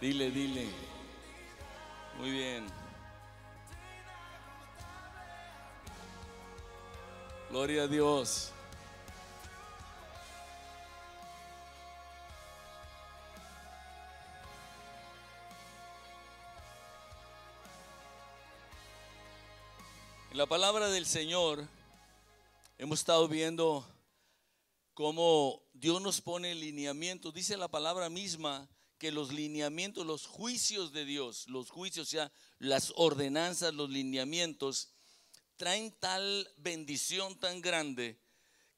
Dile, dile. Muy bien. Gloria a Dios. En la palabra del Señor hemos estado viendo cómo Dios nos pone lineamientos. Dice la palabra misma que los lineamientos, los juicios de Dios, los juicios, o sea, las ordenanzas, los lineamientos, traen tal bendición tan grande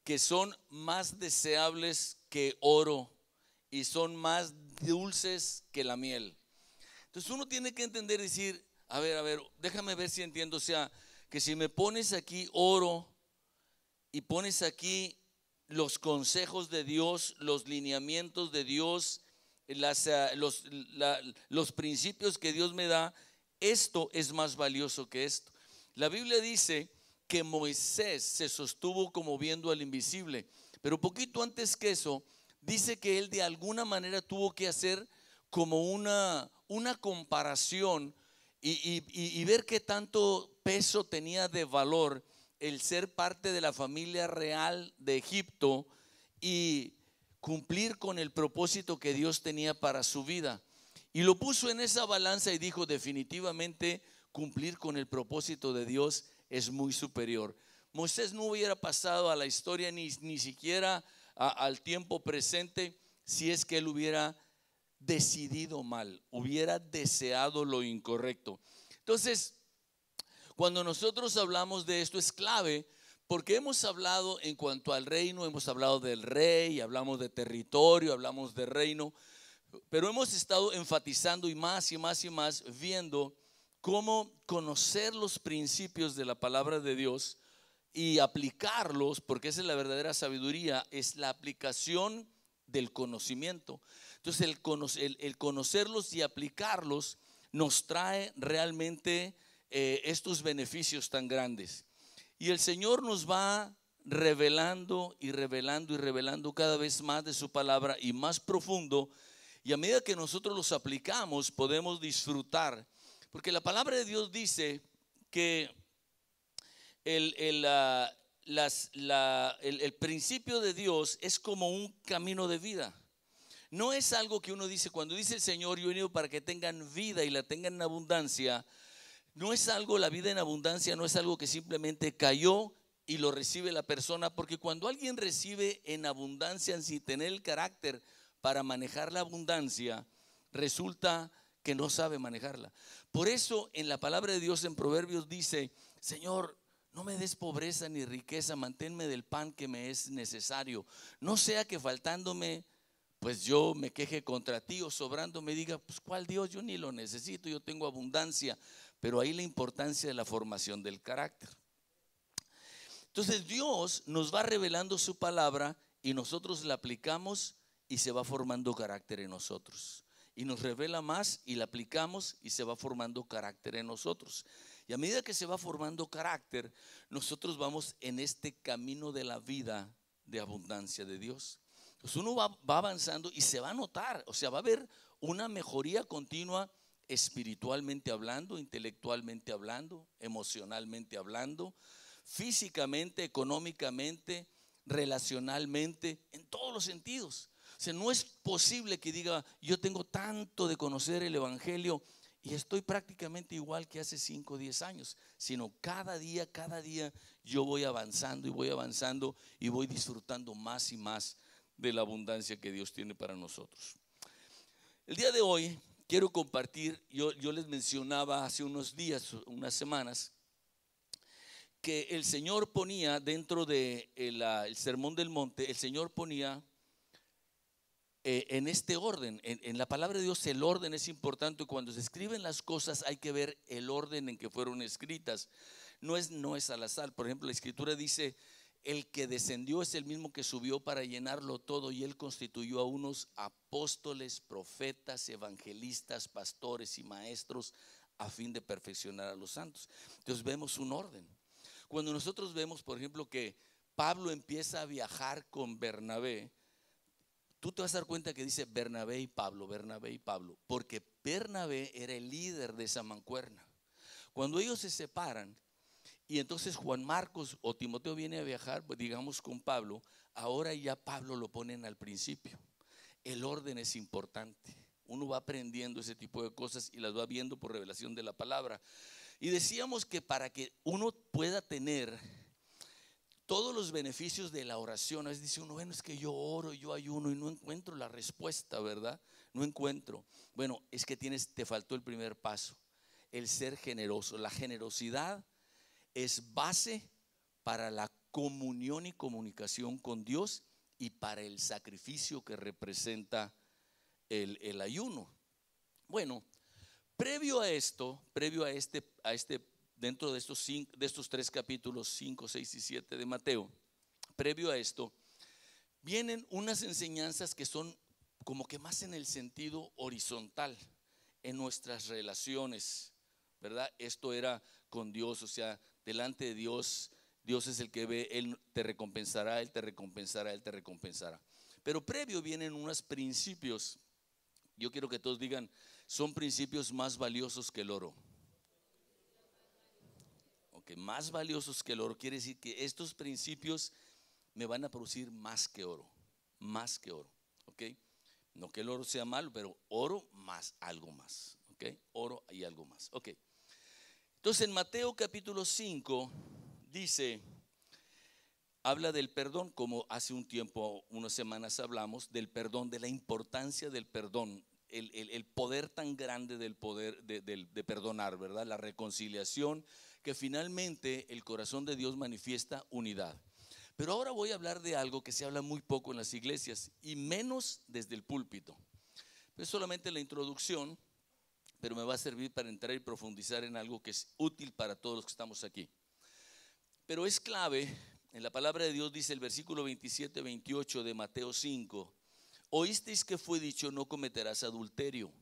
que son más deseables que oro y son más dulces que la miel. Entonces uno tiene que entender y decir, a ver, déjame ver si entiendo, o sea, que si me pones aquí oro y pones aquí los consejos de Dios, los lineamientos de Dios, los principios que Dios me da, esto es más valioso que esto. La Biblia dice que Moisés se sostuvo como viendo al invisible, pero poquito antes que eso, dice que él de alguna manera tuvo que hacer como una comparación y ver qué tanto peso tenía de valor el ser parte de la familia real de Egipto y cumplir con el propósito que Dios tenía para su vida. Y lo puso en esa balanza y dijo, definitivamente cumplir con el propósito de Dios es muy superior. Moisés no hubiera pasado a la historia ni siquiera al tiempo presente si es que él hubiera decidido mal, hubiera deseado lo incorrecto. Entonces, cuando nosotros hablamos de esto es clave porque hemos hablado en cuanto al reino, hemos hablado del rey, hablamos de territorio, hablamos de reino, pero hemos estado enfatizando y más viendo cómo conocer los principios de la palabra de Dios y aplicarlos, porque esa es la verdadera sabiduría, es la aplicación del conocimiento. Entonces el conocerlos y aplicarlos nos trae realmente estos beneficios tan grandes. Y el Señor nos va revelando y revelando y revelando cada vez más de su palabra y más profundo. Y a medida que nosotros los aplicamos podemos disfrutar, porque la palabra de Dios dice que el principio de Dios es como un camino de vida. No es algo que uno dice, cuando dice el Señor, yo he venido para que tengan vida y la tengan en abundancia. No es algo, la vida en abundancia no es algo que simplemente cayó y lo recibe la persona, porque cuando alguien recibe en abundancia sin tener el carácter para manejar la abundancia, resulta que no sabe manejarla. Por eso en la palabra de Dios en Proverbios dice, Señor, no me des pobreza ni riqueza, manténme del pan que me es necesario. No sea que faltándome, pues yo me queje contra ti, o sobrando me diga, pues ¿cuál Dios? Yo ni lo necesito, yo tengo abundancia. Pero ahí la importancia de la formación del carácter. Entonces Dios nos va revelando su palabra y nosotros la aplicamos y se va formando carácter en nosotros. Y nos revela más y la aplicamos y se va formando carácter en nosotros. Y a medida que se va formando carácter, nosotros vamos en este camino de la vida de abundancia de Dios. Entonces uno va avanzando y se va a notar, o sea, va a haber una mejoría continua espiritualmente hablando, intelectualmente hablando, emocionalmente hablando, físicamente, económicamente, relacionalmente, en todos los sentidos. O sea, no es posible que diga, yo tengo tanto de conocer el evangelio y estoy prácticamente igual que hace 5 o 10 años, sino cada día yo voy avanzando y voy disfrutando más y más de la abundancia que Dios tiene para nosotros. El día de hoy quiero compartir, yo les mencionaba hace unos días, unas semanas, que el Señor ponía dentro de el Sermón del Monte, el Señor ponía en este orden, en la palabra de Dios el orden es importante. Cuando se escriben las cosas hay que ver el orden en que fueron escritas, no es al azar. Por ejemplo, la Escritura dice, el que descendió es el mismo que subió para llenarlo todo, y él constituyó a unos apóstoles, profetas, evangelistas, pastores y maestros a fin de perfeccionar a los santos. Entonces vemos un orden. Cuando nosotros vemos, por ejemplo, que Pablo empieza a viajar con Bernabé, tú te vas a dar cuenta que dice Bernabé y Pablo, porque Bernabé era el líder de esa mancuerna. Cuando ellos se separan y entonces Juan Marcos o Timoteo viene a viajar, pues digamos con Pablo, ahora ya Pablo lo ponen al principio. El orden es importante. Uno va aprendiendo ese tipo de cosas y las va viendo por revelación de la palabra. Y decíamos que para que uno pueda tener todos los beneficios de la oración, a veces dice uno, bueno, es que yo oro, yo ayuno y no encuentro la respuesta, ¿verdad? No encuentro. Bueno, es que te faltó el primer paso, el ser generoso. La generosidad es base para la comunión y comunicación con Dios y para el sacrificio que representa el ayuno. Bueno, previo a esto, dentro de estos 3 capítulos, 5, 6 y 7 de Mateo, previo a esto, vienen unas enseñanzas que son como que más en el sentido horizontal, en nuestras relaciones, ¿verdad? Esto era con Dios, o sea, delante de Dios, Dios es el que ve, Él te recompensará, Él te recompensará, Él te recompensará. Pero previo vienen unos principios, yo quiero que todos digan, son principios más valiosos que el oro. Ok, más valiosos que el oro quiere decir que estos principios me van a producir más que oro, ok. No que el oro sea malo, pero oro más algo más, ok. Oro y algo más, ok. Entonces en Mateo capítulo 5 dice, habla del perdón, como hace un tiempo, unas semanas hablamos del perdón, de la importancia del perdón, el poder tan grande del poder de perdonar, ¿verdad? La reconciliación, que finalmente el corazón de Dios manifiesta unidad. Pero ahora voy a hablar de algo que se habla muy poco en las iglesias y menos desde el púlpito. Es solamente la introducción, pero me va a servir para entrar y profundizar en algo que es útil para todos los que estamos aquí. Pero es clave, en la palabra de Dios dice el versículo 27-28 de Mateo 5, oísteis que fue dicho, no cometerás adulterio.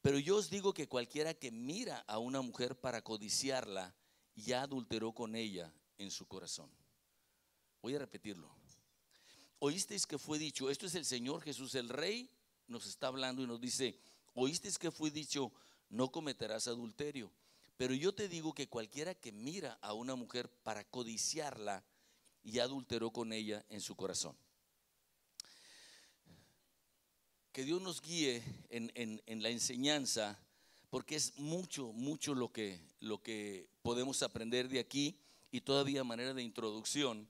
Pero yo os digo que cualquiera que mira a una mujer para codiciarla, ya adulteró con ella en su corazón. Voy a repetirlo. Oísteis que fue dicho, esto es el Señor Jesús, el Rey, nos está hablando y nos dice, oísteis que fue dicho, no cometerás adulterio. Pero yo te digo que cualquiera que mira a una mujer para codiciarla, ya adulteró con ella en su corazón. Que Dios nos guíe en la enseñanza, porque es mucho lo que podemos aprender de aquí y todavía a manera de introducción,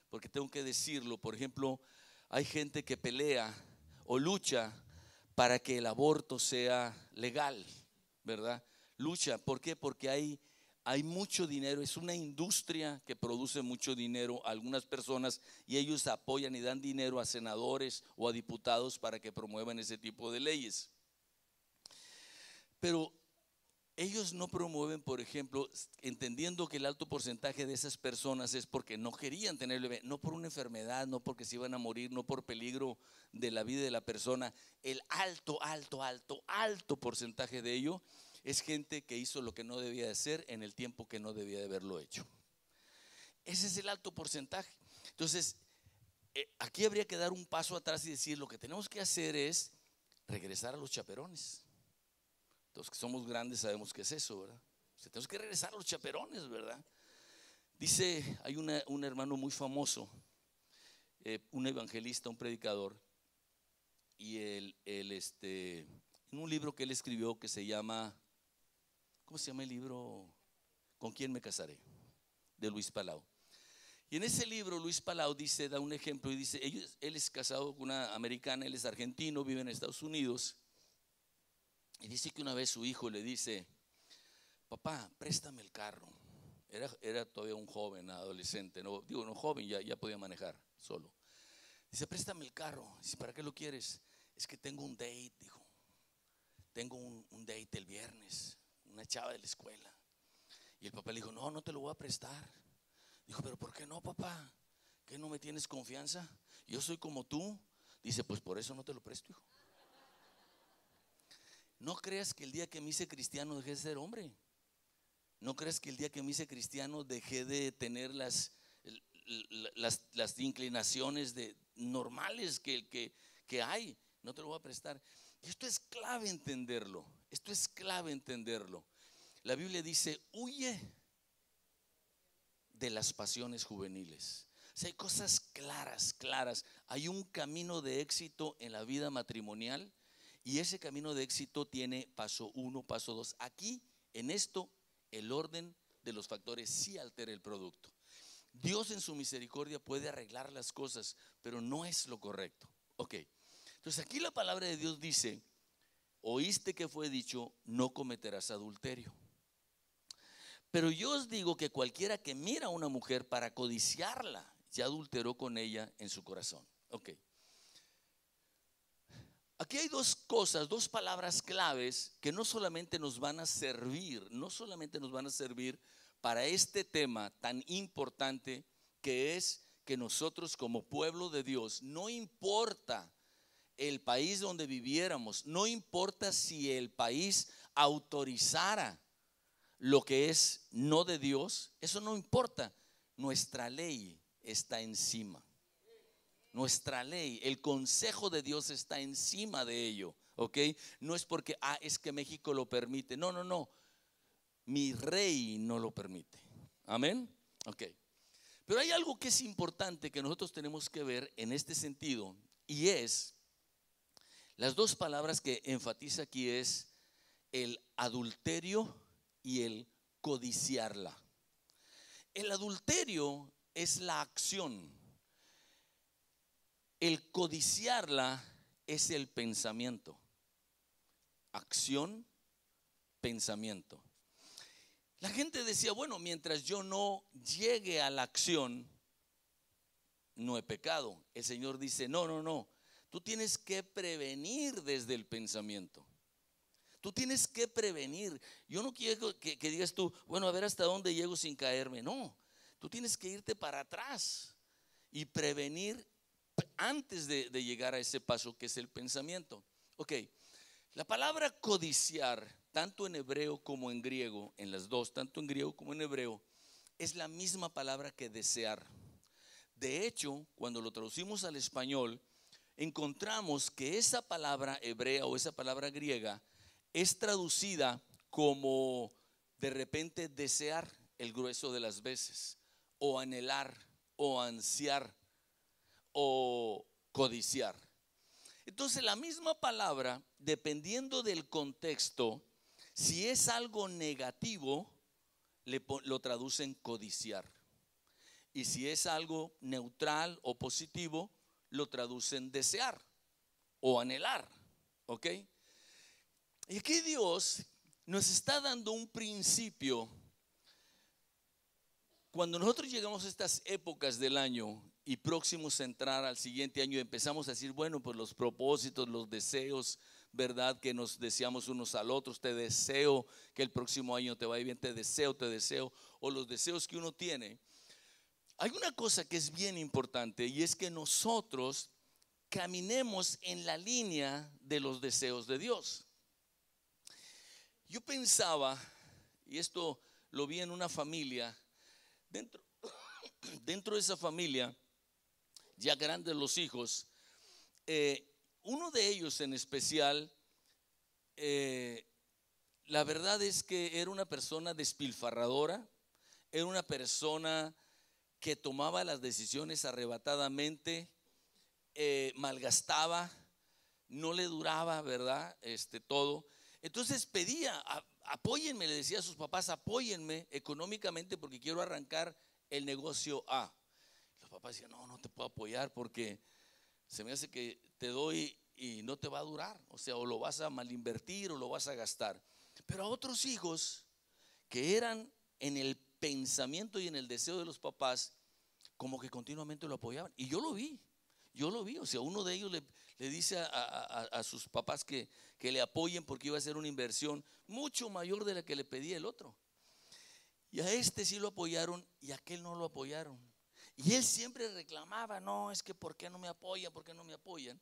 porque tengo que decirlo. Por ejemplo, hay gente que pelea o lucha para que el aborto sea legal, ¿verdad? Lucha, ¿por qué? Porque hay mucho dinero, es una industria que produce mucho dinero a algunas personas y ellos apoyan y dan dinero a senadores o a diputados para que promuevan ese tipo de leyes. Pero ellos no promueven, por ejemplo, entendiendo que el alto porcentaje de esas personas es porque no querían tener bebé, no por una enfermedad, no porque se iban a morir, no por peligro de la vida de la persona. El alto porcentaje de ello es gente que hizo lo que no debía de hacer en el tiempo que no debía de haberlo hecho. Ese es el alto porcentaje. Entonces, aquí habría que dar un paso atrás y decir, lo que tenemos que hacer es regresar a los chaperones. Los que somos grandes sabemos qué es eso, ¿verdad? O sea, tenemos que regresar a los chaperones, ¿verdad? Dice, hay un hermano muy famoso, un evangelista, un predicador, y en un libro que él escribió que se llama, ¿cómo se llama el libro? ¿Con quién me casaré? De Luis Palau. Y en ese libro Luis Palau dice, da un ejemplo y dice, él es casado con una americana, él es argentino, vive en Estados Unidos. Y dice que una vez su hijo le dice, papá, préstame el carro. Era todavía un joven, adolescente, no joven, ya podía manejar solo. Dice, préstame el carro. Dice, ¿para qué lo quieres? Es que tengo un date, dijo. Tengo un date el viernes, una chava de la escuela. Y el papá le dijo, no te lo voy a prestar. Dijo, pero ¿por qué no, papá? ¿Qué, no me tienes confianza? Yo soy como tú. Dice, pues por eso no te lo presto, hijo. No creas que el día que me hice cristiano dejé de ser hombre. No creas que el día que me hice cristiano dejé de tener las inclinaciones normales que hay. No te lo voy a prestar. Y esto es clave entenderlo. Esto es clave entenderlo. La Biblia dice, huye de las pasiones juveniles. O sea, hay cosas claras. Hay un camino de éxito en la vida matrimonial y ese camino de éxito tiene paso 1, paso 2. Aquí, en esto, el orden de los factores sí altera el producto. Dios en su misericordia puede arreglar las cosas, pero no es lo correcto. Ok, entonces aquí la palabra de Dios dice, oíste que fue dicho, no cometerás adulterio. Pero yo os digo que cualquiera que mira a una mujer para codiciarla, ya adulteró con ella en su corazón. Ok. Aquí hay dos cosas, dos palabras claves que no solamente nos van a servir para este tema tan importante que es que nosotros como pueblo de Dios, no importa el país donde viviéramos, no importa si el país autorizara lo que es no de Dios, eso no importa, nuestra ley está encima. Nuestra ley, el consejo de Dios está encima de ello, ¿ok? No es porque, es que México lo permite. No. Mi rey no lo permite. Amén. Ok. Pero hay algo que es importante que nosotros tenemos que ver en este sentido y es, las dos palabras que enfatiza aquí es el adulterio y el codiciarla. El adulterio es la acción. El codiciarla es el pensamiento. Acción, pensamiento. La gente decía, bueno, mientras yo no llegue a la acción, no he pecado. El Señor dice, no. Tú tienes que prevenir desde el pensamiento. Tú tienes que prevenir. Yo no quiero que digas tú, bueno, a ver hasta dónde llego sin caerme. No, tú tienes que irte para atrás y prevenir antes de llegar a ese paso que es el pensamiento. Ok, la palabra codiciar, tanto en hebreo como en griego, en las dos, tanto en griego como en hebreo, es la misma palabra que desear. De hecho, cuando lo traducimos al español, encontramos que esa palabra hebrea o esa palabra griega es traducida como de repente desear el grueso de las veces, o anhelar, o ansiar, o codiciar. Entonces la misma palabra, dependiendo del contexto, si es algo negativo, lo traducen codiciar. Y si es algo neutral o positivo, lo traducen desear o anhelar. ¿Ok? Y aquí Dios nos está dando un principio. Cuando nosotros llegamos a estas épocas del año y próximos a entrar al siguiente año, empezamos a decir, bueno, pues los propósitos, los deseos, ¿verdad? Que nos deseamos unos al otros. Te deseo que el próximo año te vaya bien, te deseo, o los deseos que uno tiene. Hay una cosa que es bien importante y es que nosotros caminemos en la línea de los deseos de Dios. Yo pensaba, y esto lo vi en una familia, dentro de esa familia, ya grandes los hijos, uno de ellos en especial, la verdad es que era una persona despilfarradora, era una persona que tomaba las decisiones arrebatadamente, malgastaba, no le duraba, ¿verdad? Todo. Entonces pedía, apóyenme, le decía a sus papás, apóyenme económicamente porque quiero arrancar el negocio A. Los papás decían, no te puedo apoyar porque se me hace que te doy y no te va a durar. O sea, o lo vas a malinvertir o lo vas a gastar. Pero a otros hijos que eran en el pensamiento y en el deseo de los papás, como que continuamente lo apoyaban. Y yo lo vi. O sea, uno de ellos le dice a sus papás que le apoyen porque iba a ser una inversión mucho mayor de la que le pedía el otro. Y a este sí lo apoyaron y a aquel no lo apoyaron. Y él siempre reclamaba, no, es que ¿por qué no me apoyan? ¿Por qué no me apoyan?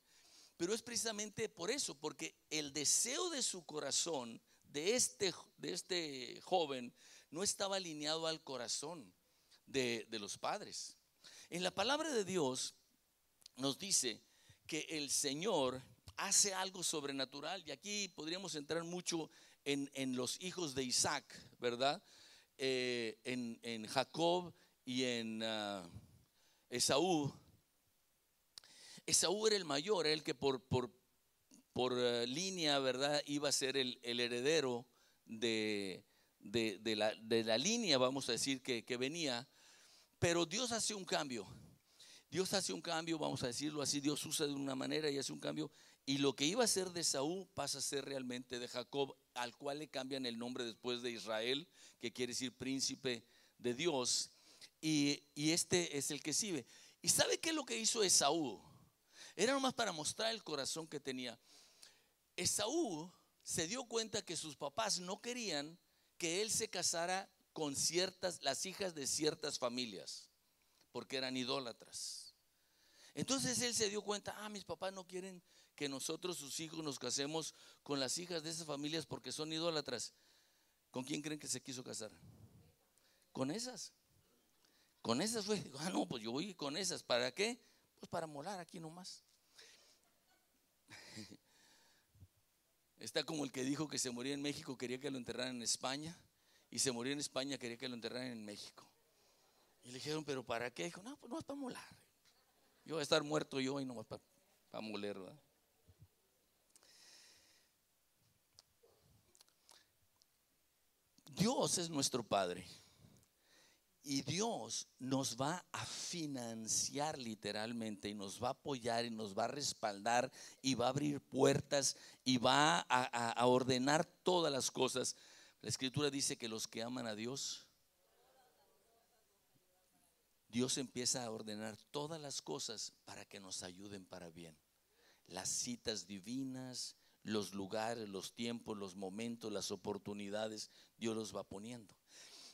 Pero es precisamente por eso, porque el deseo de su corazón, de este joven, no estaba alineado al corazón de los padres. En la palabra de Dios nos dice que el Señor hace algo sobrenatural. Y aquí podríamos entrar mucho en los hijos de Isaac, ¿verdad? En Jacob y en Esaú. Esaú era el mayor, era el que por línea, ¿verdad? Iba a ser el heredero de la línea, vamos a decir, que venía. Pero Dios hace un cambio. Dios hace un cambio, vamos a decirlo así. Dios usa de una manera y hace un cambio. Y lo que iba a ser de Esaú pasa a ser realmente de Jacob, al cual le cambian el nombre después de Israel, que quiere decir príncipe de Dios. Y este es el que sigue. ¿Y sabe qué es lo que hizo Esaú? Era nomás para mostrar el corazón que tenía. Esaú se dio cuenta que sus papás no querían que él se casara con las hijas de ciertas familias, porque eran idólatras. Entonces él se dio cuenta, mis papás no quieren que nosotros, sus hijos, nos casemos con las hijas de esas familias porque son idólatras. ¿Con quién creen que se quiso casar? Con esas. Con esas fue, no, pues yo voy con esas. ¿Para qué? Pues para morar aquí nomás. Está como el que dijo que se moría en México, quería que lo enterraran en España, y se murió en España, quería que lo enterraran en México. Y le dijeron, ¿pero para qué? Dijo, no, pues no es para molar. Yo voy a estar muerto yo y no es para moler, ¿verdad? Dios es nuestro Padre. Y Dios nos va a financiar literalmente, y nos va a apoyar y nos va a respaldar y va a abrir puertas y va a ordenar todas las cosas. La Escritura dice que los que aman a Dios, Dios empieza a ordenar todas las cosas para que nos ayuden para bien. Las citas divinas, los lugares, los tiempos, los momentos, las oportunidades, Dios los va poniendo.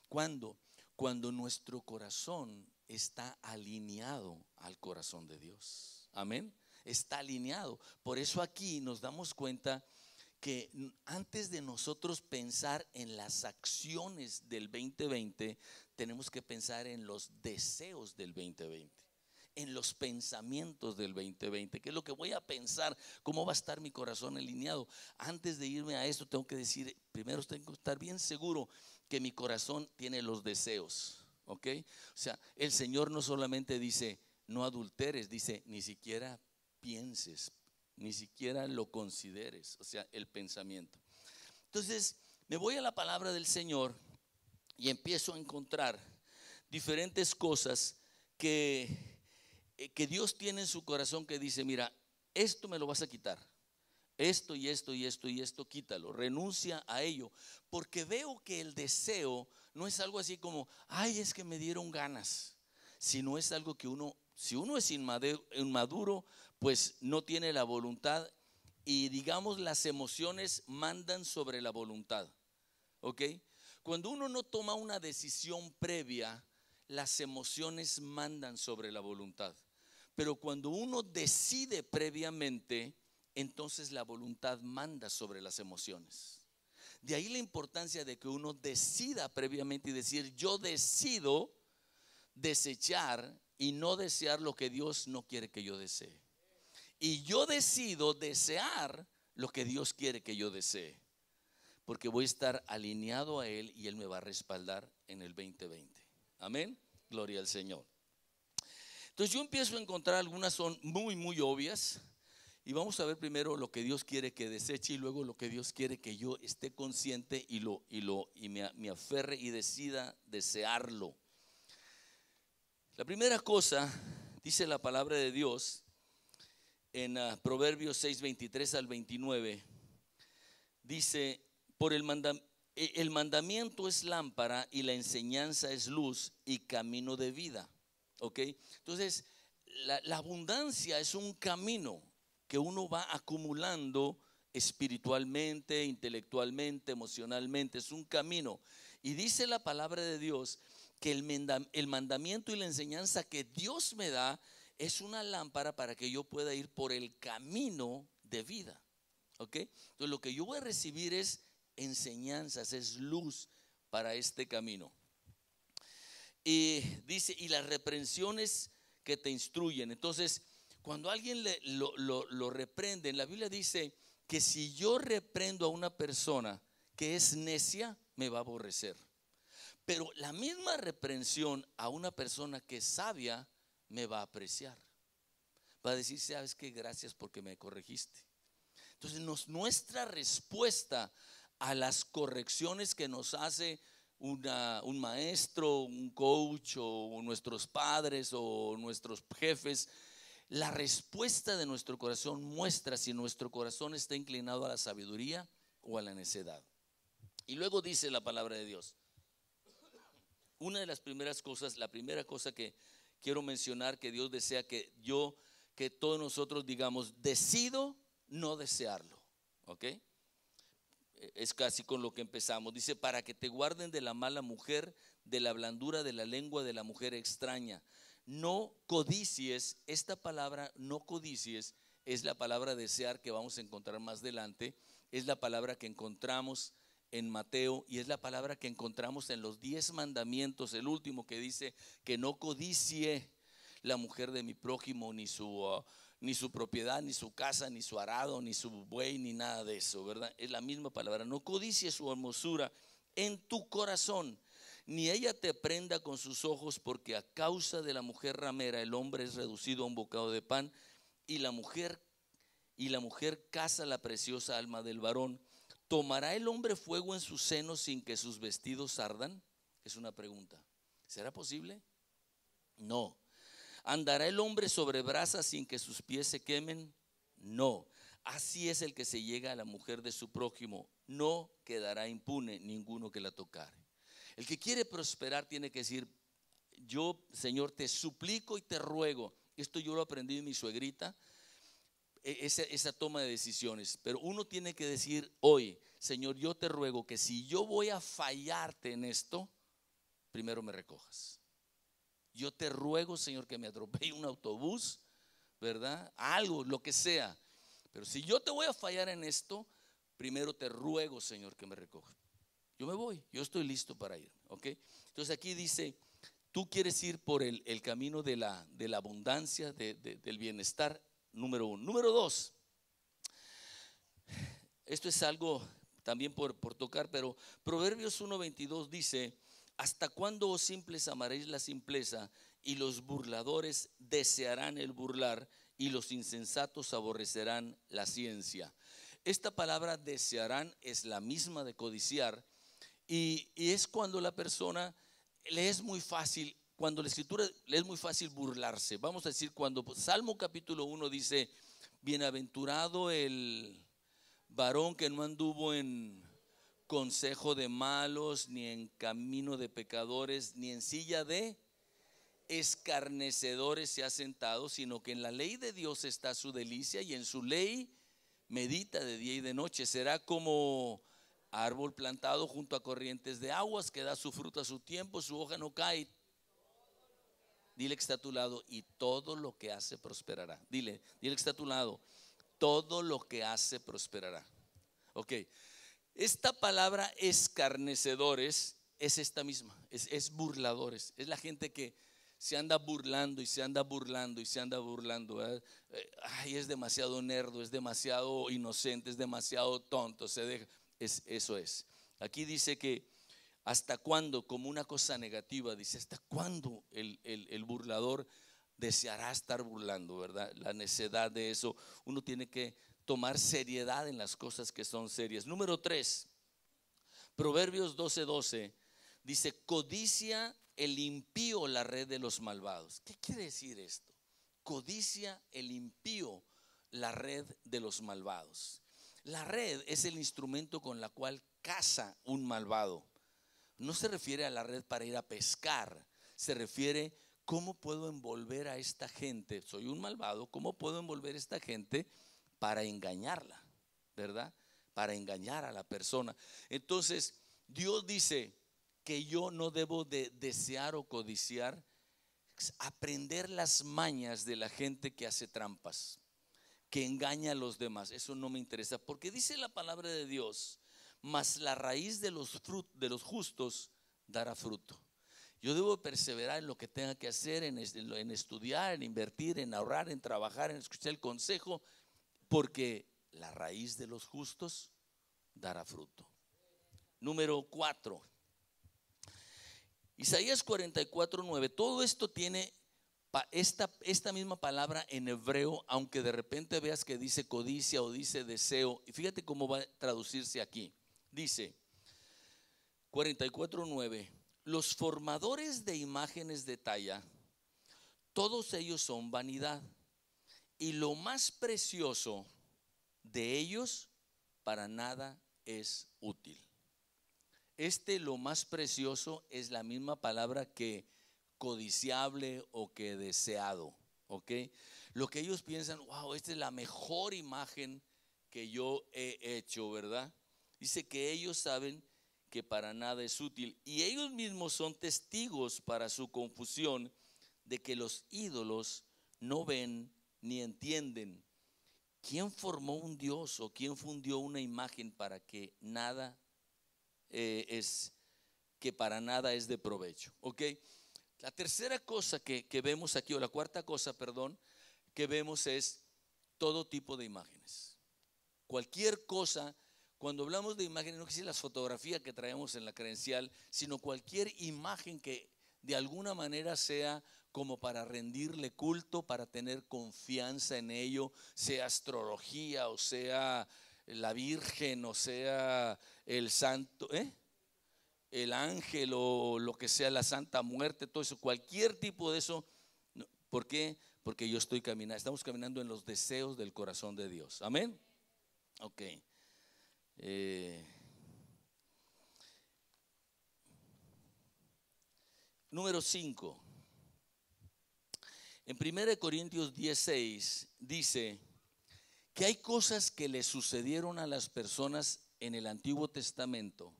Cuando nuestro corazón está alineado al corazón de Dios. Amén. Está alineado. Por eso aquí nos damos cuenta que antes de nosotros pensar en las acciones del 2020, tenemos que pensar en los deseos del 2020, en los pensamientos del 2020. ¿Qué es lo que voy a pensar? ¿Cómo va a estar mi corazón alineado? Antes de irme a esto, tengo que decir, primero tengo que estar bien seguro que mi corazón tiene los deseos, ¿ok? O sea, el Señor no solamente dice, no adulteres, dice, ni siquiera pienses, ni siquiera lo consideres, o sea, el pensamiento. Entonces, me voy a la palabra del Señor y empiezo a encontrar diferentes cosas que Dios tiene en su corazón, que dice, mira, esto me lo vas a quitar. Esto y esto y esto y esto, quítalo, renuncia a ello, porque veo que el deseo no es algo así como, es que me dieron ganas, sino es algo que si uno es inmaduro, pues no tiene la voluntad, y digamos las emociones mandan sobre la voluntad, ¿ok? Cuando uno no toma una decisión previa, las emociones mandan sobre la voluntad, pero cuando uno decide previamente, entonces la voluntad manda sobre las emociones. De ahí la importancia de que uno decida previamente y decir, yo decido desechar y no desear lo que Dios no quiere que yo desee. Y yo decido desear lo que Dios quiere que yo desee, porque voy a estar alineado a Él y Él me va a respaldar en el 2020. Amén, gloria al Señor. Entonces yo empiezo a encontrar, algunas son muy, muy obvias. Y vamos a ver primero lo que Dios quiere que deseche, y luego lo que Dios quiere que yo esté consciente y me aferre y decida desearlo. La primera cosa, dice la palabra de Dios en Proverbios 6, 23 al 29, dice, el mandamiento es lámpara y la enseñanza es luz y camino de vida. ¿Ok? Entonces, la abundancia es un camino que uno va acumulando espiritualmente, intelectualmente, emocionalmente. Es un camino. Y dice la palabra de Dios que el mandamiento y la enseñanza que Dios me da es una lámpara para que yo pueda ir por el camino de vida. ¿Ok? Entonces lo que yo voy a recibir es enseñanzas, es luz para este camino. Y dice, y las reprensiones que te instruyen. Entonces, Cuando alguien lo reprende, en la Biblia dice que si yo reprendo a una persona que es necia, me va a aborrecer. Pero la misma reprensión a una persona que es sabia me va a apreciar. Va a decir, ¿sabes qué? Gracias porque me corregiste. Entonces nuestra respuesta a las correcciones que nos hace un maestro, un coach o nuestros padres o nuestros jefes, la respuesta de nuestro corazón muestra si nuestro corazón está inclinado a la sabiduría o a la necedad. Y luego dice la palabra de Dios. Una de las primeras cosas, la primera cosa que quiero mencionar que Dios desea que todos nosotros digamos, decido no desearlo, ¿ok? Es casi con lo que empezamos. Dice, para que te guarden de la mala mujer, de la blandura de la lengua de la mujer extraña. No codicies. Esta palabra no codicies es la palabra desear que vamos a encontrar más adelante. Es la palabra que encontramos en Mateo y es la palabra que encontramos en los 10 mandamientos, el último que dice que no codicie la mujer de mi prójimo, ni su propiedad, ni su casa, ni su arado, ni su buey, ni nada de eso, ¿verdad? Es la misma palabra. No codicies su hermosura en tu corazón, ni ella te prenda con sus ojos, porque a causa de la mujer ramera el hombre es reducido a un bocado de pan, y la mujer caza la preciosa alma del varón. ¿Tomará el hombre fuego en sus senos sin que sus vestidos ardan? Es una pregunta. ¿Será posible? No. ¿Andará el hombre sobre brasas sin que sus pies se quemen? No. Así es el que se llega a la mujer de su prójimo. No quedará impune ninguno que la tocare. El que quiere prosperar tiene que decir, yo, Señor, te suplico y te ruego. Esto yo lo aprendí de mi suegrita. Esa toma de decisiones, pero uno tiene que decir hoy, Señor, yo te ruego que si yo voy a fallarte en esto, primero me recojas. Yo te ruego, Señor, que me atropelle un autobús, ¿verdad? Algo, lo que sea. Pero si yo te voy a fallar en esto, primero te ruego, Señor, que me recojas. Yo me voy, yo estoy listo para ir, ¿ok? Entonces aquí dice, tú quieres ir por el camino de la abundancia, del bienestar. Número 1. Número 2, esto es algo también por tocar, pero Proverbios 1:22 dice, ¿hasta cuándo, oh simples, amaréis la simpleza, y los burladores desearán el burlar, y los insensatos aborrecerán la ciencia? Esta palabra desearán es la misma de codiciar, y es cuando la persona le es muy fácil, cuando la escritura le es muy fácil burlarse. Vamos a decir, cuando Salmo capítulo 1 dice, bienaventurado el varón que no anduvo en consejo de malos, ni en camino de pecadores, ni en silla de escarnecedores se ha sentado, sino que en la ley de Dios está su delicia, y en su ley medita de día y de noche. Será como árbol plantado junto a corrientes de aguas, que da su fruto a su tiempo, su hoja no cae. Dile que está a tu lado, y todo lo que hace prosperará. Dile que está a tu lado, todo lo que hace prosperará. Ok, esta palabra escarnecedores es esta misma, es burladores. Es la gente que se anda burlando y se anda burlando y se anda burlando, ¿verdad? Ay, es demasiado nerdo, es demasiado inocente, es demasiado tonto, se deja. Eso es. Aquí dice que hasta cuándo, como una cosa negativa, dice, hasta cuándo el burlador deseará estar burlando, ¿verdad? La necedad de eso. Uno tiene que tomar seriedad en las cosas que son serias. Número 3, Proverbios 12:12 dice, codicia el impío la red de los malvados. ¿Qué quiere decir esto? Codicia el impío la red de los malvados. La red es el instrumento con la cual caza un malvado. No se refiere a la red para ir a pescar, se refiere cómo puedo envolver a esta gente. Soy un malvado, ¿cómo puedo envolver a esta gente para engañarla? ¿Verdad? Para engañar a la persona. Entonces, Dios dice que yo no debo de desear o codiciar, aprender las mañas de la gente que hace trampas, que engaña a los demás. Eso no me interesa, porque dice la palabra de Dios, mas la raíz de los justos dará fruto. Yo debo perseverar en lo que tenga que hacer, en estudiar, en invertir, en ahorrar, en trabajar, en escuchar el consejo, porque la raíz de los justos dará fruto. Número 4. Isaías 44:9. Todo esto tiene esta misma palabra en hebreo, aunque de repente veas que dice codicia o dice deseo. Y fíjate cómo va a traducirse aquí. Dice 44:9. Los formadores de imágenes de talla, todos ellos son vanidad, y lo más precioso de ellos para nada es útil. Lo más precioso es la misma palabra que codiciable o que deseado, ¿ok? Lo que ellos piensan, wow, esta es la mejor imagen que yo he hecho, ¿verdad? Dice que ellos saben que para nada es útil, y ellos mismos son testigos para su confusión de que los ídolos no ven ni entienden. ¿Quién formó un Dios o quién fundió una imagen para que nada que para nada es de provecho? ¿Ok? La tercera cosa que vemos aquí, o la cuarta cosa, perdón, que vemos es todo tipo de imágenes. Cualquier cosa, cuando hablamos de imágenes, no es las fotografías que traemos en la credencial, sino cualquier imagen que de alguna manera sea como para rendirle culto, para tener confianza en ello, sea astrología, o sea la Virgen, o sea el santo, el ángel, o lo que sea la Santa Muerte, todo eso, cualquier tipo de eso. ¿Por qué? Porque yo estoy caminando, estamos caminando en los deseos del corazón de Dios. Amén. Ok. Número 5. En 1 Corintios 16 dice que hay cosas que le sucedieron a las personas en el Antiguo Testamento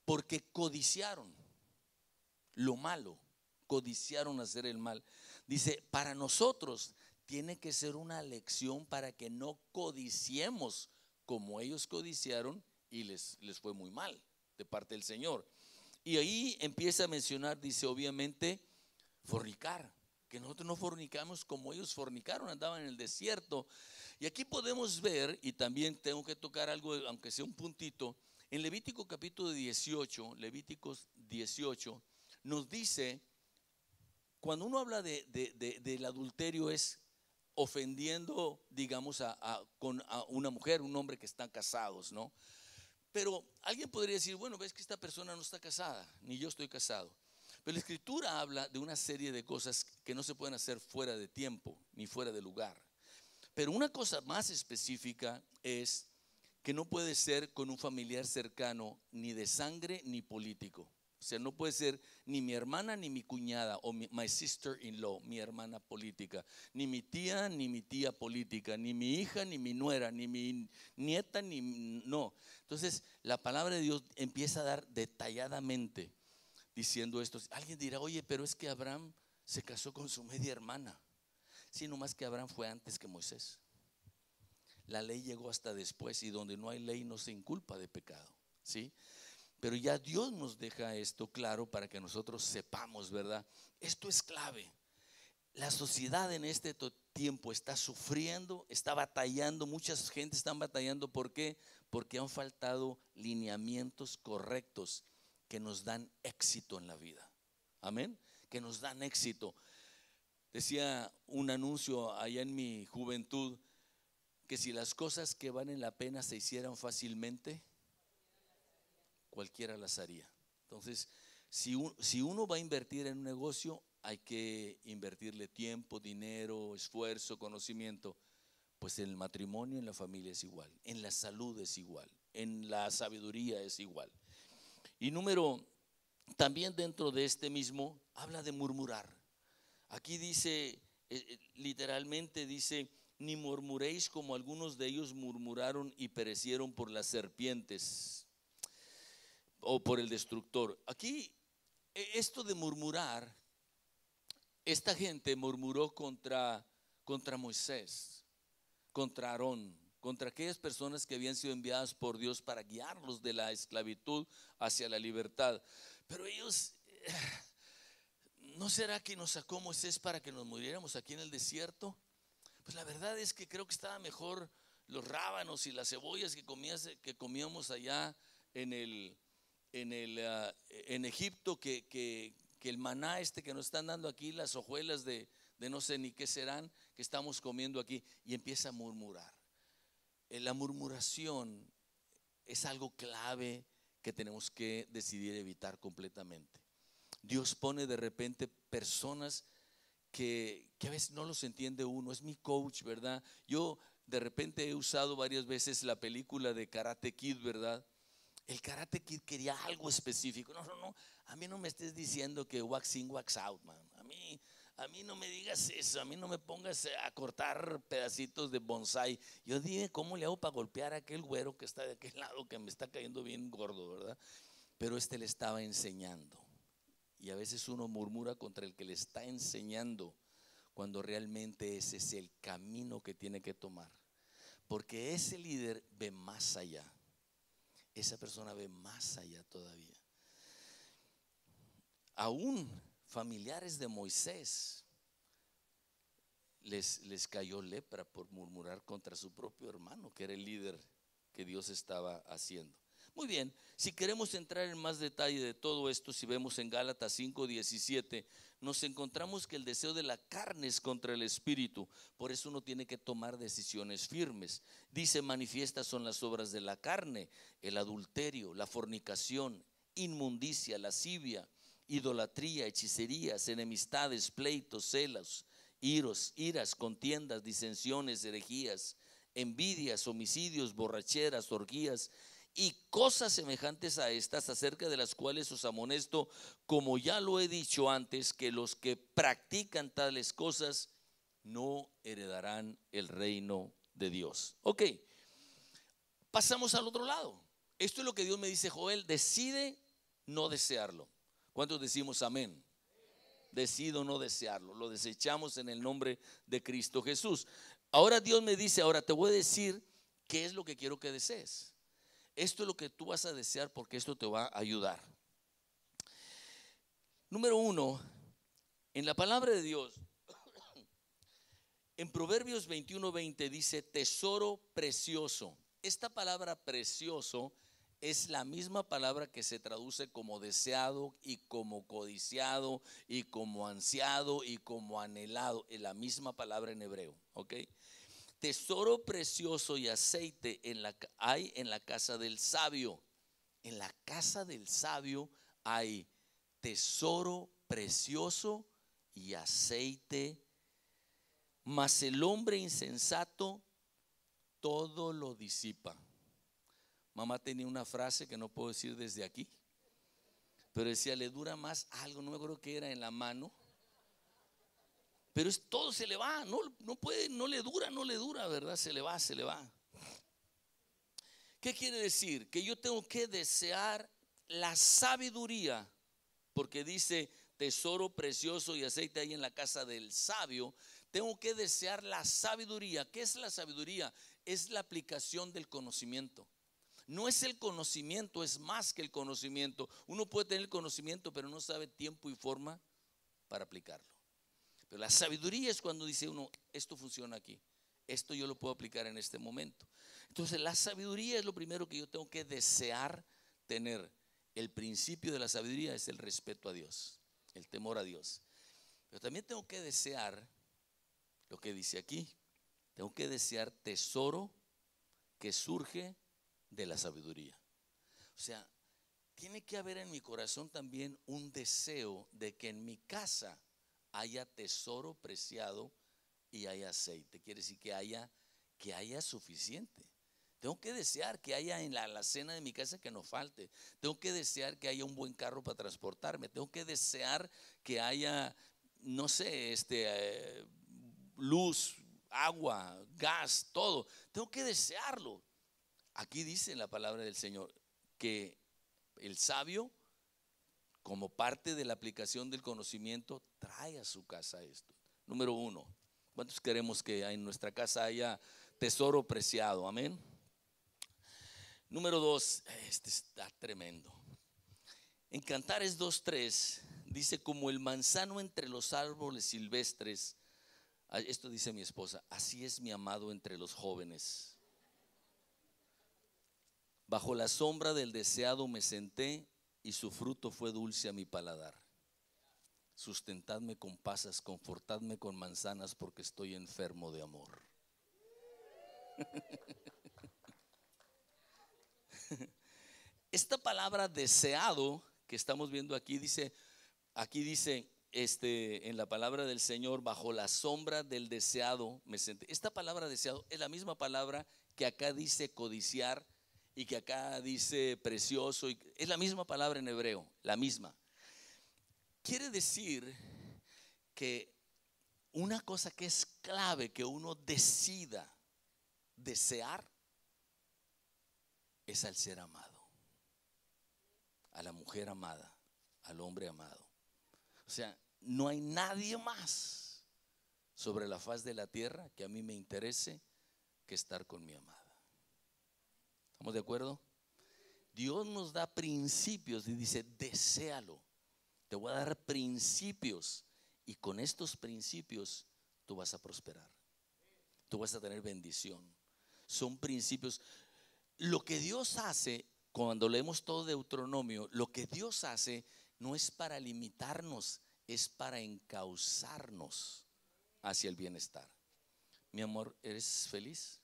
porque codiciaron lo malo, codiciaron hacer el mal. Dice, para nosotros tiene que ser una lección para que no codiciemos como ellos codiciaron y les fue muy mal de parte del Señor. Y ahí empieza a mencionar, dice, obviamente, fornicar, que nosotros no fornicamos como ellos fornicaron, andaban en el desierto. Y aquí podemos ver, y también tengo que tocar algo, aunque sea un puntito, en Levítico capítulo 18, Levíticos 18, nos dice, cuando uno habla del adulterio es ofendiendo, digamos, a una mujer, un hombre que están casados, ¿no? Pero alguien podría decir, bueno, ves que esta persona no está casada, ni yo estoy casado. Pero la Escritura habla de una serie de cosas que no se pueden hacer fuera de tiempo, ni fuera de lugar. Pero una cosa más específica es que no puede ser con un familiar cercano, ni de sangre, ni político. O sea, no puede ser ni mi hermana ni mi cuñada, o my sister-in-law, mi hermana política, ni mi tía política, ni mi hija ni mi nuera, ni mi nieta, no. Entonces la palabra de Dios empieza a dar detalladamente diciendo esto. Alguien dirá, oye, pero es que Abraham se casó con su media hermana. Sí, nomás que Abraham fue antes que Moisés. La ley llegó hasta después, y donde no hay ley no se inculpa de pecado, ¿sí? Pero ya Dios nos deja esto claro para que nosotros sepamos, ¿verdad? Esto es clave. La sociedad en este tiempo está sufriendo, está batallando, mucha gente está batallando. ¿Por qué? Porque han faltado lineamientos correctos que nos dan éxito en la vida. Amén. Que nos dan éxito. Decía un anuncio allá en mi juventud que si las cosas que valen la pena se hicieran fácilmente, cualquiera las haría. Entonces, si uno va a invertir en un negocio, hay que invertirle tiempo, dinero, esfuerzo, conocimiento. Pues en el matrimonio, en la familia es igual, en la salud es igual, en la sabiduría es igual. Y también dentro de este mismo, habla de murmurar. Aquí dice, literalmente dice, ni murmuréis como algunos de ellos murmuraron y perecieron por las serpientes o por el destructor. Aquí, esto de murmurar, esta gente murmuró contra Moisés, contra Aarón, contra aquellas personas que habían sido enviadas por Dios para guiarlos de la esclavitud hacia la libertad. Pero ellos ¿no será que nos sacó Moisés para que nos muriéramos aquí en el desierto? Pues la verdad es que creo que estaba mejor los rábanos y las cebollas que comíamos allá en Egipto que el maná que nos están dando aquí, las hojuelas de no sé ni qué serán, que estamos comiendo aquí. Y empieza a murmurar. La murmuración es algo clave que tenemos que decidir evitar completamente. Dios pone de repente personas que a veces no los entiende uno. Es mi coach, ¿verdad? Yo de repente he usado varias veces la película de Karate Kid, ¿verdad? El Karate Kid quería algo específico. No, a mí no me estés diciendo que wax in, wax out, man. A mí no me digas eso. A mí no me pongas a cortar pedacitos de bonsai. Yo dime cómo le hago para golpear a aquel güero que está de aquel lado, que me está cayendo bien gordo, ¿verdad? Pero le estaba enseñando. Y a veces uno murmura contra el que le está enseñando, cuando realmente ese es el camino que tiene que tomar. Porque ese líder ve más allá. Esa persona ve más allá todavía. Aún familiares de Moisés les cayó lepra por murmurar contra su propio hermano, que era el líder que Dios estaba haciendo. Muy bien, si queremos entrar en más detalle de todo esto, si vemos en Gálatas 5:17, nos encontramos que el deseo de la carne es contra el espíritu. Por eso uno tiene que tomar decisiones firmes. Dice: manifiestas son las obras de la carne: el adulterio, la fornicación, inmundicia, lascivia, idolatría, hechicerías, enemistades, pleitos, celos, iras, contiendas, disensiones, herejías, envidias, homicidios, borracheras, orgías y cosas semejantes a estas, acerca de las cuales os amonesto, como ya lo he dicho antes, que los que practican tales cosas no heredarán el reino de Dios. Ok, pasamos al otro lado. Esto es lo que Dios me dice: Joel, decide no desearlo. ¿Cuántos decimos amén? Decido no desearlo. Lo desechamos en el nombre de Cristo Jesús. Ahora Dios me dice: ahora te voy a decir qué es lo que quiero que desees. Esto es lo que tú vas a desear, porque esto te va a ayudar. Número 1, en la palabra de Dios, en Proverbios 21:20 dice: tesoro precioso. Esta palabra precioso es la misma palabra que se traduce como deseado y como codiciado y como ansiado y como anhelado. Es la misma palabra en hebreo, ¿ok? Tesoro precioso y aceite hay en la casa del sabio. En la casa del sabio hay tesoro precioso y aceite, mas el hombre insensato todo lo disipa. Mamá tenía una frase que no puedo decir desde aquí, pero decía: le dura más algo, no me acuerdo qué era, en la mano. Pero todo se le va, no puede, no le dura, ¿verdad? Se le va. ¿Qué quiere decir? Que yo tengo que desear la sabiduría, porque dice tesoro precioso y aceite hay en la casa del sabio. Tengo que desear la sabiduría. ¿Qué es la sabiduría? Es la aplicación del conocimiento. No es el conocimiento, es más que el conocimiento. Uno puede tener el conocimiento, pero no sabe tiempo y forma para aplicarlo. Pero la sabiduría es cuando dice uno: esto funciona aquí, esto yo lo puedo aplicar en este momento. Entonces la sabiduría es lo primero que yo tengo que desear tener. El principio de la sabiduría es el respeto a Dios, el temor a Dios. Pero también tengo que desear lo que dice aquí. Tengo que desear tesoro que surge de la sabiduría. O sea, tiene que haber en mi corazón también un deseo de que en mi casa haya tesoro preciado y haya aceite. Quiere decir que haya suficiente. Tengo que desear que haya en la alacena de mi casa, que no falte. Tengo que desear que haya un buen carro para transportarme. Tengo que desear que haya, no sé, luz, agua, gas, todo. Tengo que desearlo. Aquí dice en la palabra del Señor que el sabio, como parte de la aplicación del conocimiento, trae a su casa esto. Número 1, ¿cuántos queremos que en nuestra casa haya tesoro preciado? Amén. Número 2, este está tremendo. En Cantares 2:3 Dice, como el manzano entre los árboles silvestres. Esto dice mi esposa, así es mi amado entre los jóvenes. Bajo la sombra del deseado me senté y su fruto fue dulce a mi paladar. Sustentadme con pasas, confortadme con manzanas, porque estoy enfermo de amor. Esta palabra deseado que estamos viendo aquí dice en la palabra del Señor, bajo la sombra del deseado me senté. Esta palabra deseado es la misma palabra que acá dice codiciar y que acá dice precioso, es la misma palabra en hebreo, la misma. Quiere decir que una cosa que es clave que uno decida desear es al ser amado, a la mujer amada, al hombre amado. O sea, no hay nadie más sobre la faz de la tierra que a mí me interese que estar con mi amada. ¿Estamos de acuerdo? Dios nos da principios y dice, deséalo. Te voy a dar principios y con estos principios tú vas a prosperar. Tú vas a tener bendición. Son principios. Lo que Dios hace, cuando leemos todo Deuteronomio, lo que Dios hace no es para limitarnos, es para encauzarnos hacia el bienestar. Mi amor, ¿eres feliz?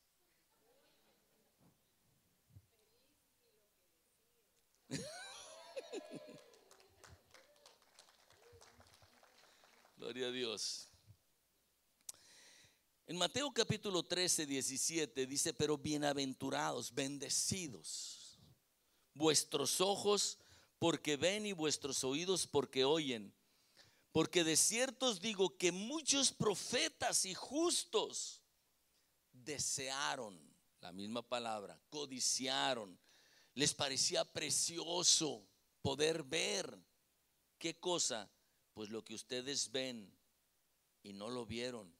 Gloria a Dios. En Mateo capítulo 13, 17 dice, pero bienaventurados, bendecidos, vuestros ojos porque ven y vuestros oídos porque oyen. Porque de cierto os digo que muchos profetas y justos desearon, la misma palabra, codiciaron, les parecía precioso poder ver. ¿Qué cosa? Pues lo que ustedes ven y no lo vieron.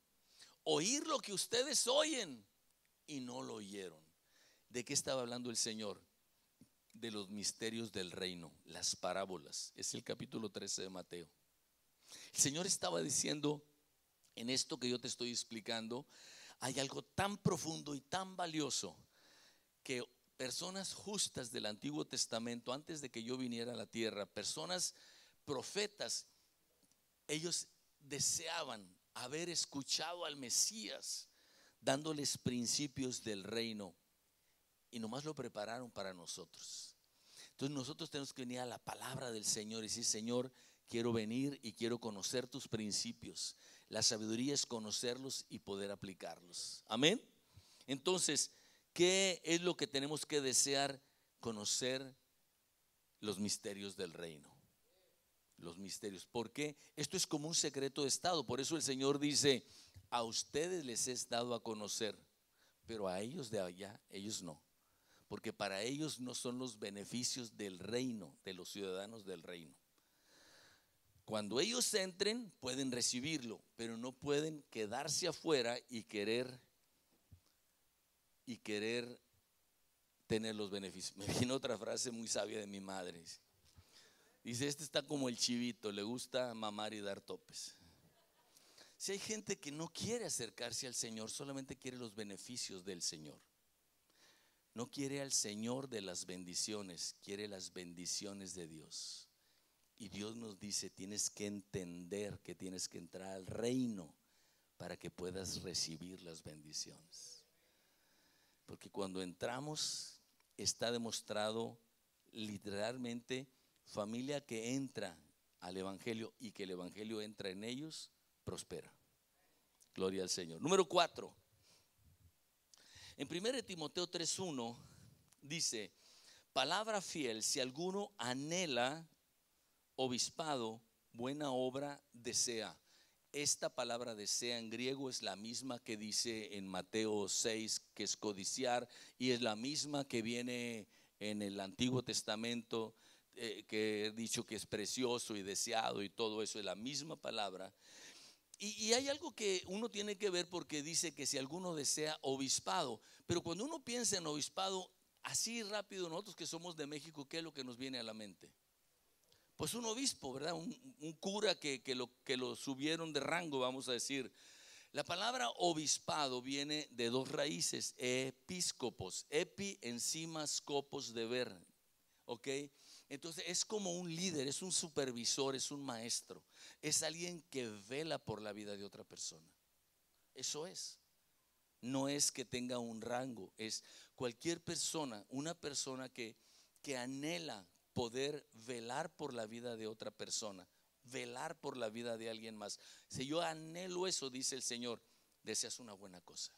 Oír lo que ustedes oyen y no lo oyeron. ¿De qué estaba hablando el Señor? De los misterios del reino, las parábolas. Es el capítulo 13 de Mateo. El Señor estaba diciendo, en esto que yo te estoy explicando, hay algo tan profundo y tan valioso que personas justas del Antiguo Testamento, antes de que yo viniera a la tierra, personas profetas, ellos deseaban haber escuchado al Mesías dándoles principios del reino y nomás lo prepararon para nosotros. Entonces nosotros tenemos que venir a la palabra del Señor y decir, Señor, quiero venir y quiero conocer tus principios. La sabiduría es conocerlos y poder aplicarlos. Amén. Entonces, ¿qué es lo que tenemos que desear? Conocer los misterios del reino. Los misterios. ¿Por qué? Esto es como un secreto de estado. Por eso el Señor dice, a ustedes les es dado a conocer, pero a ellos de allá, ellos no. Porque para ellos no son los beneficios del reino, de los ciudadanos del reino. Cuando ellos entren pueden recibirlo, pero no pueden quedarse afuera y querer tener los beneficios. Me vino otra frase muy sabia de mi madre. Dice, este está como el chivito, le gusta mamar y dar topes. Si hay gente que no quiere acercarse al Señor, solamente quiere los beneficios del Señor. No quiere al Señor de las bendiciones, quiere las bendiciones de Dios. Y Dios nos dice, tienes que entender que tienes que entrar al reino para que puedas recibir las bendiciones. Porque cuando entramos, está demostrado literalmente, familia que entra al Evangelio y que el Evangelio entra en ellos, prospera. Gloria al Señor. Número 4. En 1 Timoteo 3:1 dice, palabra fiel, si alguno anhela obispado, buena obra desea. Esta palabra desea en griego es la misma que dice en Mateo 6, que es codiciar, y es la misma que viene en el Antiguo Testamento, que he dicho que es precioso y deseado y todo eso, es la misma palabra. Y hay algo que uno tiene que ver, porque dice que si alguno desea obispado, pero cuando uno piensa en obispado, así rápido, nosotros que somos de México, ¿qué es lo que nos viene a la mente? pues un obispo, ¿verdad? Un cura que lo subieron de rango, vamos a decir. La palabra obispado viene de dos raíces, episcopos, epi, encima, scopos, de ver, ¿ok? Entonces es como un líder, es un supervisor, es un maestro, es alguien que vela por la vida de otra persona. Eso es. No es que tenga un rango, es cualquier persona, una persona que anhela poder velar por la vida de otra persona, velar por la vida de alguien más. Si yo anhelo eso, dice el Señor, deseas una buena cosa.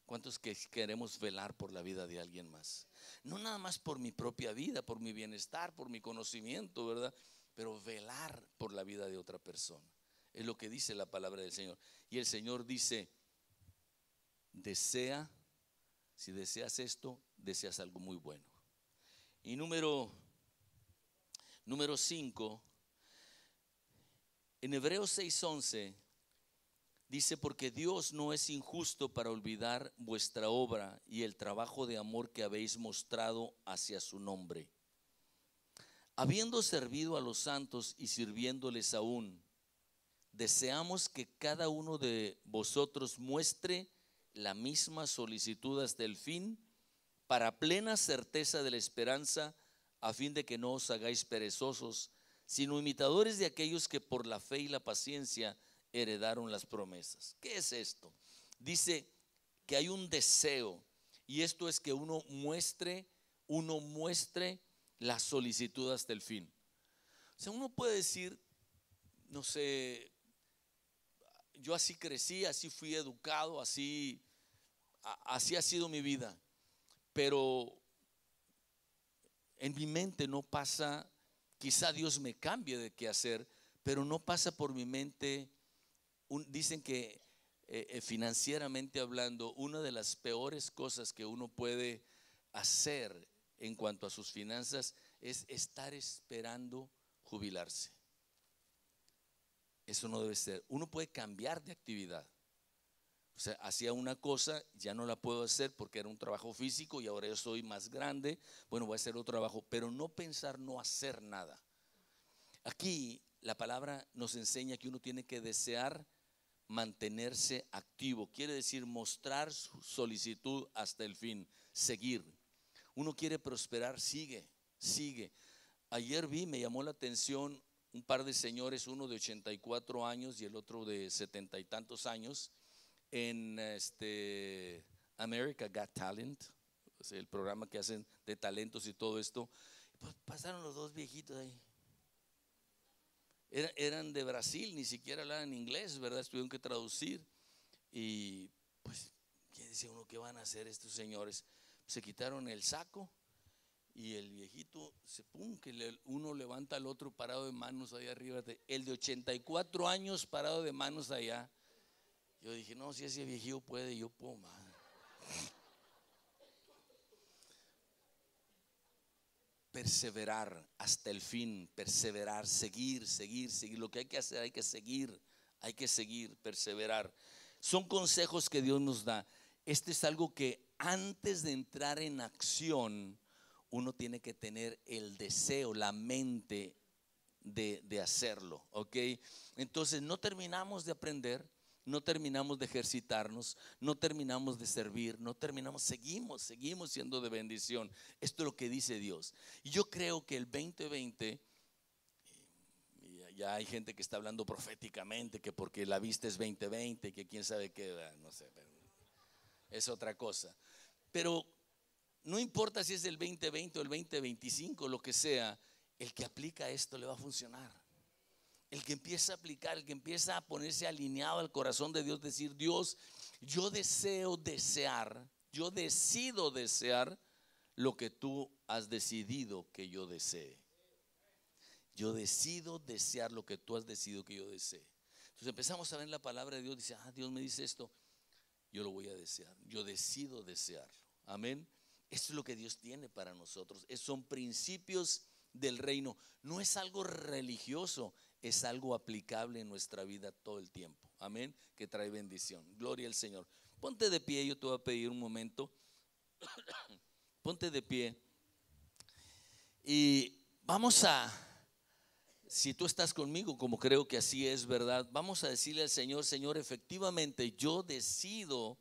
¿Cuántos que queremos velar por la vida de alguien más? No nada más por mi propia vida, por mi bienestar, por mi conocimiento, ¿verdad? Pero velar por la vida de otra persona. Es lo que dice la palabra del Señor. Y el Señor dice, desea, si deseas esto, deseas algo muy bueno. Y número 5, en Hebreos 6:11 dice, porque Dios no es injusto para olvidar vuestra obra y el trabajo de amor que habéis mostrado hacia su nombre, habiendo servido a los santos y sirviéndoles aún. Deseamos que cada uno de vosotros muestre la misma solicitud hasta el fin, para plena certeza de la esperanza, a fin de que no os hagáis perezosos, sino imitadores de aquellos que por la fe y la paciencia heredaron las promesas. ¿Qué es esto? Dice que hay un deseo, y esto es que uno muestre la solicitud hasta el fin. O sea, uno puede decir, no sé, yo así crecí, así fui educado, así ha sido mi vida, pero en mi mente no pasa, quizá Dios me cambie de qué hacer, pero no pasa por mi mente. Dicen que financieramente hablando, una de las peores cosas que uno puede hacer en cuanto a sus finanzas es estar esperando jubilarse. Eso no debe ser. Uno puede cambiar de actividad. O sea, hacía una cosa, ya no la puedo hacer porque era un trabajo físico y ahora yo soy más grande, bueno, voy a hacer otro trabajo, pero no pensar no hacer nada. Aquí la palabra nos enseña que uno tiene que desear mantenerse activo, quiere decir mostrar su solicitud hasta el fin, seguir. Uno quiere prosperar, sigue. Ayer me llamó la atención un par de señores, uno de 84 años y el otro de 70 y tantos años, en America Got Talent, o sea, el programa que hacen de talentos y todo esto. Pues pasaron los dos viejitos ahí. Eran de Brasil, ni siquiera hablaban inglés, ¿verdad? Tuvieron que traducir. Y pues, ¿qué decía uno? ¿Qué van a hacer estos señores? Se quitaron el saco y el viejito, uno levanta al otro parado de manos allá arriba. El de 84 años parado de manos allá. Yo dije, no, si ese viejito puede, yo puedo más. Perseverar hasta el fin, perseverar, seguir. Lo que hay que hacer, hay que seguir, perseverar. Son consejos que Dios nos da. Este es algo que antes de entrar en acción, uno tiene que tener el deseo, la mente de hacerlo, ¿ok? Entonces no terminamos de aprender, no terminamos de ejercitarnos, no terminamos de servir, seguimos siendo de bendición. Esto es lo que dice Dios. Y yo creo que el 2020, ya hay gente que está hablando proféticamente, que porque la vista es 2020, que quién sabe qué, no sé, pero es otra cosa. Pero no importa si es el 2020 o el 2025, lo que sea, el que aplica esto le va a funcionar. El que empieza a aplicar, el que empieza a ponerse alineado al corazón de Dios, decir, Dios, yo decido desear lo que tú has decidido que yo desee. Yo decido desear lo que tú has decidido que yo desee. Entonces empezamos a ver la palabra de Dios, dice, Dios me dice esto, yo lo voy a desear, yo decido desearlo. Amén. Esto es lo que Dios tiene para nosotros. Son principios del reino. No es algo religioso, es algo aplicable en nuestra vida todo el tiempo. Amén. Que trae bendición. Gloria al Señor. Ponte de pie, yo te voy a pedir un momento. Ponte de pie. Y vamos a Si tú estás conmigo, como creo que así es, ¿verdad? Vamos a decirle al Señor: Señor, efectivamente yo decido.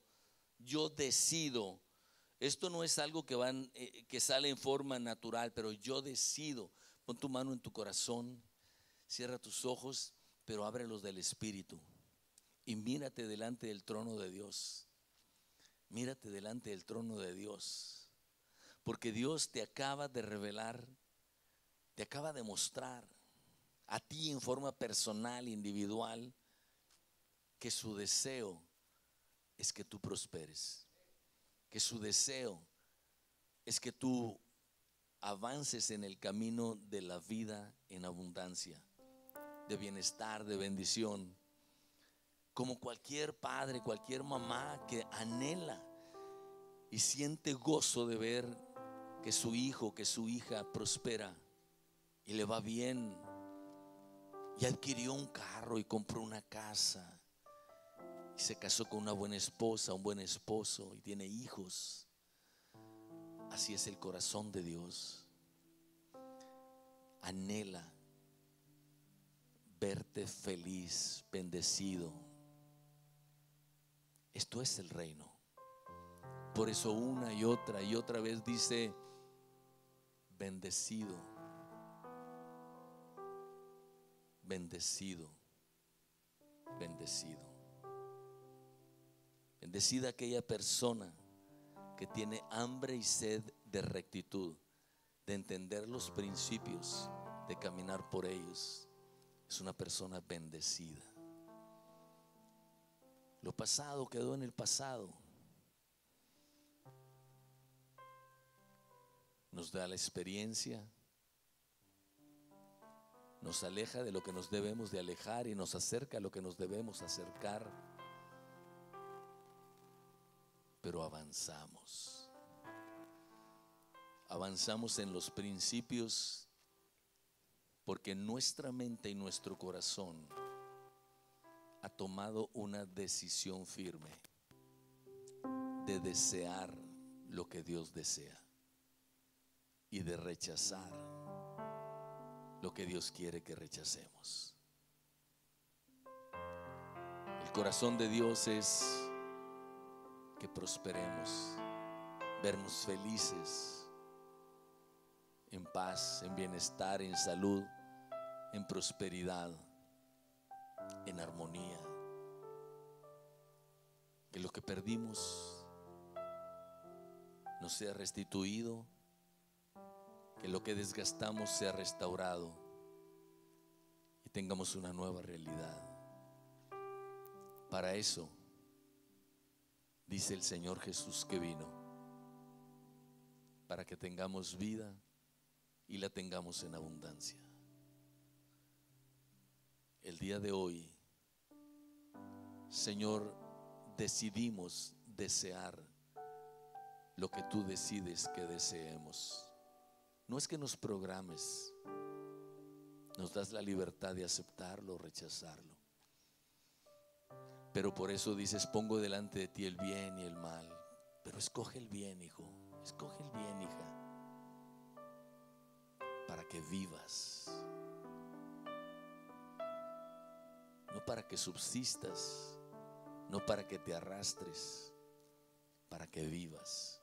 Esto no es algo que sale en forma natural, pero yo decido. Pon tu mano en tu corazón, cierra tus ojos, pero ábrelos del Espíritu y mírate delante del trono de Dios. Mírate delante del trono de Dios, porque Dios te acaba de revelar, te acaba de mostrar a ti en forma personal, individual, que su deseo es que tú prosperes, que su deseo es que tú avances en el camino de la vida en abundancia, de bienestar, de bendición, como cualquier padre, cualquier mamá que anhela y siente gozo de ver que su hijo, que su hija prospera y le va bien, y adquirió un carro y compró una casa y se casó con una buena esposa, un buen esposo y tiene hijos. Así es el corazón de Dios. Anhela verte feliz, bendecido. Esto es el reino. Por eso una y otra vez dice: bendecido, bendecido, bendecido. Bendecida aquella persona que tiene hambre y sed de rectitud, de entender los principios, de caminar por ellos. Es una persona bendecida. Lo pasado quedó en el pasado. Nos da la experiencia, nos aleja de lo que nos debemos de alejar y nos acerca a lo que nos debemos acercar. Pero avanzamos. Avanzamos en los principios porque nuestra mente y nuestro corazón ha tomado una decisión firme de desear lo que Dios desea y de rechazar lo que Dios quiere que rechacemos. El corazón de Dios es que prosperemos, vernos felices, en paz, en bienestar, en salud, en prosperidad, en armonía. Que lo que perdimos nos sea restituido, que lo que desgastamos sea restaurado y tengamos una nueva realidad. Para eso dice el Señor Jesús que vino, para que tengamos vida y la tengamos en abundancia. El día de hoy, Señor, decidimos desear lo que tú decides que deseemos. No es que nos programes, nos das la libertad de aceptarlo o rechazarlo. Pero por eso dices: pongo delante de ti el bien y el mal. Pero escoge el bien, hijo. Escoge el bien, hija, para que vivas, no para que subsistas, no para que te arrastres, para que vivas.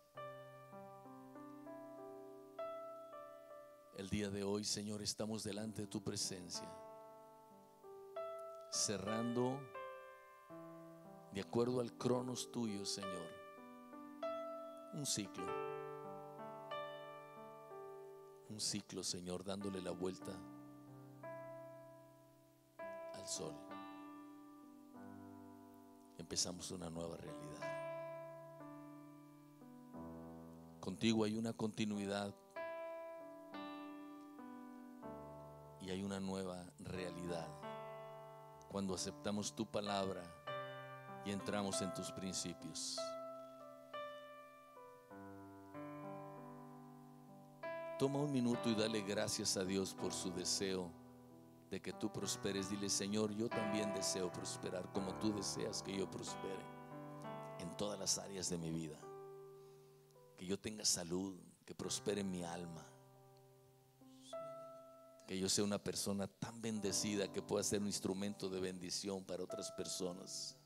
El día de hoy, Señor, estamos delante de tu presencia, cerrando de acuerdo al cronos tuyo, Señor, un ciclo, Señor, dándole la vuelta al sol. Empezamos una nueva realidad. Contigo hay una continuidad y hay una nueva realidad cuando aceptamos tu palabra y entramos en tus principios. Toma un minuto y dale gracias a Dios por su deseo de que tú prosperes. Dile: Señor, yo también deseo prosperar como tú deseas que yo prospere en todas las áreas de mi vida. Que yo tenga salud, que prospere mi alma. Que yo sea una persona tan bendecida que pueda ser un instrumento de bendición para otras personas.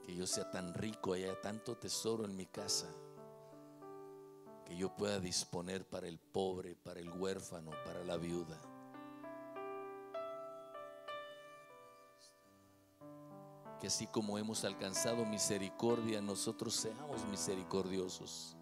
Que yo sea tan rico, haya tanto tesoro en mi casa, que yo pueda disponer para el pobre, para el huérfano, para la viuda. Que así como hemos alcanzado misericordia, nosotros seamos misericordiosos.